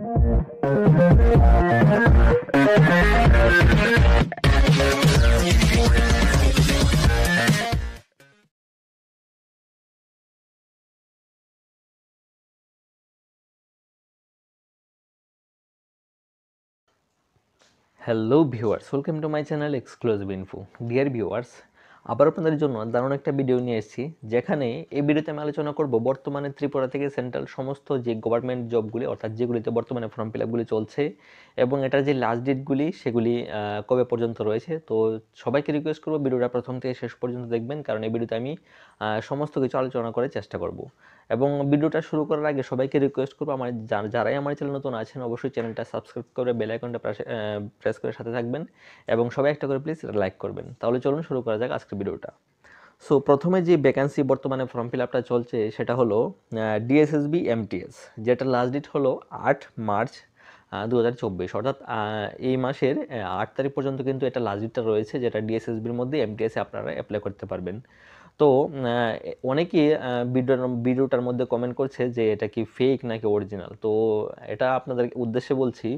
Hello viewers, welcome to my channel exclusive info. Dear viewers, আবার আপনাদের জন্য দারুণ একটা ভিডিও নিয়ে এসেছি, যেখানে এই ভিডিওতে আমি আলোচনা করব বর্তমানে ত্রিপুরা থেকে সেন্ট্রাল সমস্ত যে গভর্নমেন্ট জবগুলি, অর্থাৎ যেগুলিতে বর্তমানে ফর্ম ফিল আপগুলি চলছে এবং এটার যে লাস্ট ডেটগুলি সেগুলি কবে পর্যন্ত রয়েছে। তো সবাইকে রিকোয়েস্ট করবো ভিডিওটা প্রথম থেকে শেষ পর্যন্ত দেখবেন, কারণ এই ভিডিওতে আমি সমস্ত কিছু আলোচনা করার চেষ্টা করব। এবং ভিডিওটা শুরু করার আগে সবাইকে রিকোয়েস্ট করবো, আমার যারাই আমার চ্যানেল নতুন আছেন অবশ্যই চ্যানেলটা সাবস্ক্রাইব করে বেল আইকনটা প্রেস করে সাথে থাকবেন এবং সবাই একটা করে প্লিজ লাইক করবেন। তাহলে চলুন শুরু করা যাক আজকের ভিডিওটা। সো প্রথমে যে ভ্যাকান্সি বর্তমানে ফর্ম ফিল আপটা চলছে সেটা হলো ডিএসএসবি এমটিএস, যেটা লাস্ট ডেট হলো 8 মার্চ 2024, অর্থাৎ এই মাসের 8 তারিখ পর্যন্ত কিন্তু এটা লাস্ট ডেটটা রয়েছে, যেটা ডিএসএসবির মধ্যে এমটিএসে আপনারা অ্যাপ্লাই করতে পারবেন। তো অনেকেই ভিডিওটার মধ্যে কমেন্ট করছে যে এটা কি ফেক নাকি অরিজিনাল। তো এটা আপনাদের উদ্দেশ্যে বলছি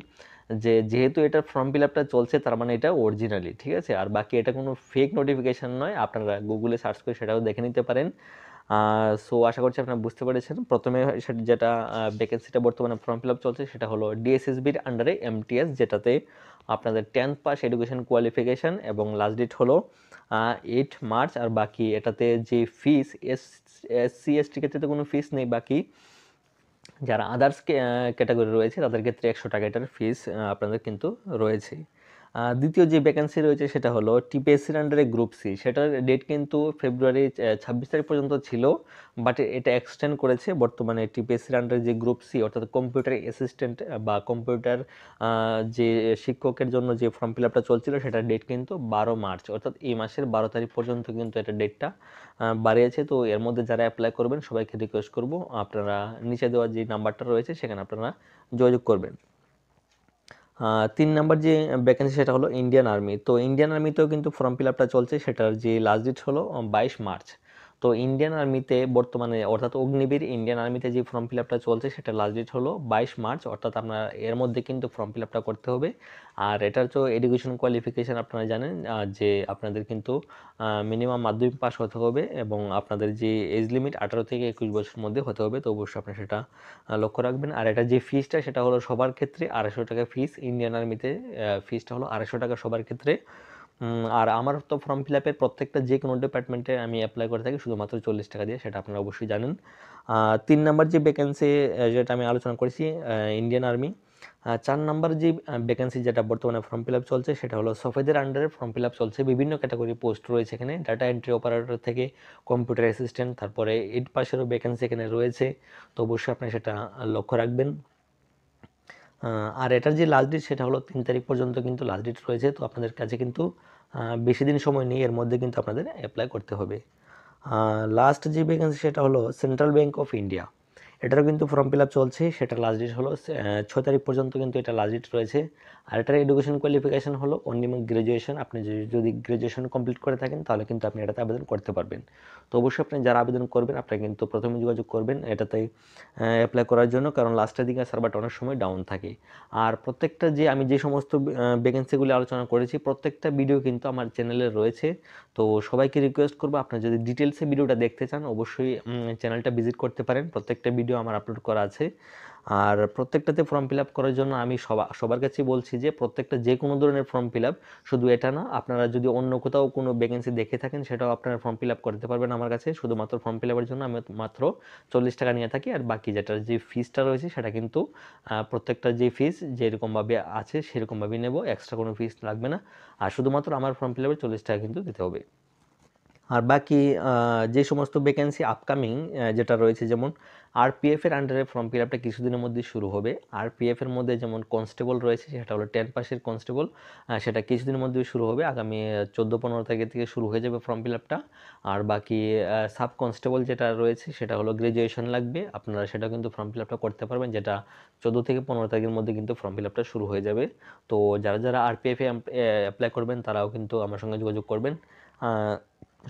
যে যেহেতু এটা ফর্ম ফিল আপটা চলছে তার মানে এটা অরিজিনালি, ঠিক আছে। আর বাকি এটা কোনো ফেক নোটিফিকেশান নয়, আপনারা গুগলে সার্চ করে সেটাও দেখে নিতে পারেন। সো আশা করছি আপনারা বুঝতে পেরেছেন। প্রথমে যেটা ভ্যাকেন্সিটা বর্তমানে ফর্ম ফিল আপ চলছে সেটা হলো ডিএসএসবির আন্ডারে এমটিএস, যেটাতে আপনাদের 10th পাস এডুকেশন কোয়ালিফিকেশান এবং লাস্ট ডেট হলো 8 মার্চ। আর বাকি এটাতে যে ফিস, এসসি এসটি ক্ষেত্রে তো কোনো ফিস নেই, বাকি যারা আদার্স ক্যাটাগরি রয়েছে তাদের ক্ষেত্রে 100 টাকা এটার ফিস আপনাদের কিন্তু রয়েছে। দ্বিতীয় যে ভ্যাকেন্সি রয়েছে সেটা হলো টিপিএসসির আন্ডারে গ্রুপ সি, সেটার ডেট কিন্তু ফেব্রুয়ারি 26 তারিখ পর্যন্ত ছিল, বাট এটা এক্সটেন্ড করেছে। বর্তমানে টিপিএসসির আন্ডারে যে গ্রুপ সি, অর্থাৎ কম্পিউটার অ্যাসিস্ট্যান্ট বা কম্পিউটার যে শিক্ষকের জন্য যে ফর্ম ফিল আপটা চলছিল সেটার ডেট কিন্তু 12 মার্চ, অর্থাৎ এই মাসের 12 তারিখ পর্যন্ত কিন্তু এটা ডেটটা বাড়িয়েছে। তো এর মধ্যে যারা অ্যাপ্লাই করবেন সবাইকে রিকোয়েস্ট করব আপনারা নিচে দেওয়া যে নাম্বারটা রয়েছে সেখানে আপনারা যোগাযোগ করবেন। 3 নাম্বার যে ভ্যাকেন্সি সেটা হলো ইন্ডিয়ান আর্মি। তো ইন্ডিয়ান আর্মিতেও কিন্তু ফর্ম ফিল আপটা চলছে, সেটার যে লাস্ট ডেট হলো 22 মার্চ। তো ইন্ডিয়ান আর্মিতে বর্তমানে, অর্থাৎ অগ্নিবীর ইন্ডিয়ান আর্মিতে যে ফর্ম ফিল আপটা চলছে সেটা লাস্ট ডেট হলো 22 মার্চ, অর্থাৎ আপনার এর মধ্যে কিন্তু ফর্ম ফিল আপটা করতে হবে। আর এটার তো এডুকেশন কোয়ালিফিকেশান আপনারা জানেন যে আপনাদের কিন্তু মিনিমাম মাধ্যমিক পাস হতে হবে এবং আপনাদের যে এজ লিমিট 18 থেকে 21 বছরের মধ্যে হতে হবে। তো অবশ্যই আপনি সেটা লক্ষ্য রাখবেন। আর এটা যে ফিসটা সেটা হলো সবার ক্ষেত্রে 250 টাকা ফিস। ইন্ডিয়ান আর্মিতে ফিসটা হলো 250 টাকা সবার ক্ষেত্রে। আর আমার তো ফর্ম ফিল আপের প্রত্যেকটা যে কোনো ডিপার্টমেন্টে আমি অ্যাপ্লাই করে থাকি শুধুমাত্র 40 টাকা দিয়ে, সেটা আপনারা অবশ্যই জানেন। 3 নাম্বার যে ভ্যাকেন্সি যেটা আমি আলোচনা করেছি ইন্ডিয়ান আর্মি। 4 নাম্বার যে ভ্যাকেন্সি যেটা বর্তমানে ফর্ম ফিল আপ চলছে সেটা হলো সফেদের আন্ডারে ফর্ম ফিল আপ চলছে। বিভিন্ন ক্যাটাগরি পোস্ট রয়েছে এখানে, ডাটা এন্ট্রি অপারেটর থেকে কম্পিউটার অ্যাসিস্ট্যান্ট, তারপরে 8 পাসেরও ভ্যাকেন্সি এখানে রয়েছে। তো অবশ্যই আপনি সেটা লক্ষ্য রাখবেন। আর এটার যে লাস্ট ডেট সেটা হলো 3 তারিখ পর্যন্ত কিন্তু লাস্ট ডেট রয়েছে। তো আপনাদের কাছে কিন্তু বেশি দিন সময় নেই, এর মধ্যে কিন্তু আপনাদের অ্যাপ্লাই করতে হবে। লাস্ট যে ভ্যাকেন্সি সেটা হলো সেন্ট্রাল ব্যাঙ্ক অফ ইন্ডিয়া, এটারও কিন্তু ফর্ম ফিল আপ চলছে। সেটার লাস্ট ডেট হলো 6 তারিখ পর্যন্ত কিন্তু এটা লাস্ট ডেট রয়েছে। আর এটার এডুকেশন কোয়ালিফিকেশান হলো অনলি গ্র্যাজুয়েশন। আপনি যদি গ্র্যাজুয়েশন কমপ্লিট করে থাকেন তাহলে কিন্তু আপনি এটাতে আবেদন করতে পারবেন। তো অবশ্যই আপনি যারা আবেদন করবেন আপনারা কিন্তু প্রথমে যোগাযোগ করবেন এটাতে অ্যাপ্লাই করার জন্য, কারণ লাস্টের দিকে সার্ভারটা অনেক সময় ডাউন থাকে। আর প্রত্যেকটা যে আমি যে সমস্ত ভ্যাকেন্সিগুলি আলোচনা করেছি প্রত্যেকটা ভিডিও কিন্তু আমার চ্যানেলে রয়েছে। তো সবাইকে রিকোয়েস্ট করবো আপনারা যদি ডিটেলসে ভিডিওটা দেখতে চান অবশ্যই চ্যানেলটা ভিজিট করতে পারেন, প্রত্যেকটা ভিডিও আমার আপলোড করা আছে। আর প্রত্যেকটাতে ফর্ম ফিল আপ করার জন্য আমি সবার কাছে বলছি যে প্রত্যেকটা যে কোনো ধরনের ফর্ম ফিল আপ, শুধু এটা না, আপনারা যদি অন্য কোথাও কোনো ভ্যাকেন্সি দেখে থাকেন সেটাও আপনারা ফর্ম ফিল আপ করতে পারবেন আমার কাছে। শুধুমাত্র ফর্ম ফিল আপের জন্য আমি মাত্র 40 টাকা নিয়ে থাকি। আর বাকি যেটার যে ফিসটা রয়েছে সেটা কিন্তু প্রত্যেকটা যে ফিস যেরকমভাবে আছে সেরকমভাবেই নেব, এক্সট্রা কোনো ফিস লাগবে না। আর শুধুমাত্র আমার ফর্ম ফিল আপের 40 টাকা কিন্তু দিতে হবে। আর বাকি যে সমস্ত ভ্যাকেন্সি আপকামিং যেটা রয়েছে, যেমন আরপিএফের আন্ডারে ফর্ম ফিল আপটা কিছুদিনের মধ্যে শুরু হবে। আরপিএফের মধ্যে যেমন কনস্টেবল রয়েছে সেটা হলো 10 পাসের কনস্টেবল, সেটা কিছুদিনের মধ্যে শুরু হবে, আগামী 14-15 তারিখ থেকে শুরু হয়ে যাবে ফর্ম ফিল আপটা। আর বাকি সাব কনস্টেবল যেটা রয়েছে সেটা হলো গ্র্যাজুয়েশন লাগবে, আপনারা সেটা কিন্তু ফর্ম ফিল আপটা করতে পারবেন, যেটা 14 থেকে 15 তারিখের মধ্যে কিন্তু ফর্ম ফিল আপটা শুরু হয়ে যাবে। তো যারা যারা আরপিএফে অ্যাপ্লাই করবেন তারাও কিন্তু আমার সঙ্গে যোগাযোগ করবেন।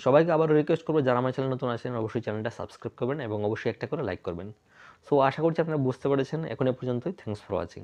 সবাইকে আবারও রিকোয়েস্ট করবো যারা আমার চ্যানেল নতুন আছেন অবশ্যই চ্যানেলটা সাবস্ক্রাইব করবেন এবং অবশ্যই একটা করে লাইক করবেন। সো আশা করছি আপনারা বুঝতে পেরেছেন। এখন এ পর্যন্তই। Thanks for watching.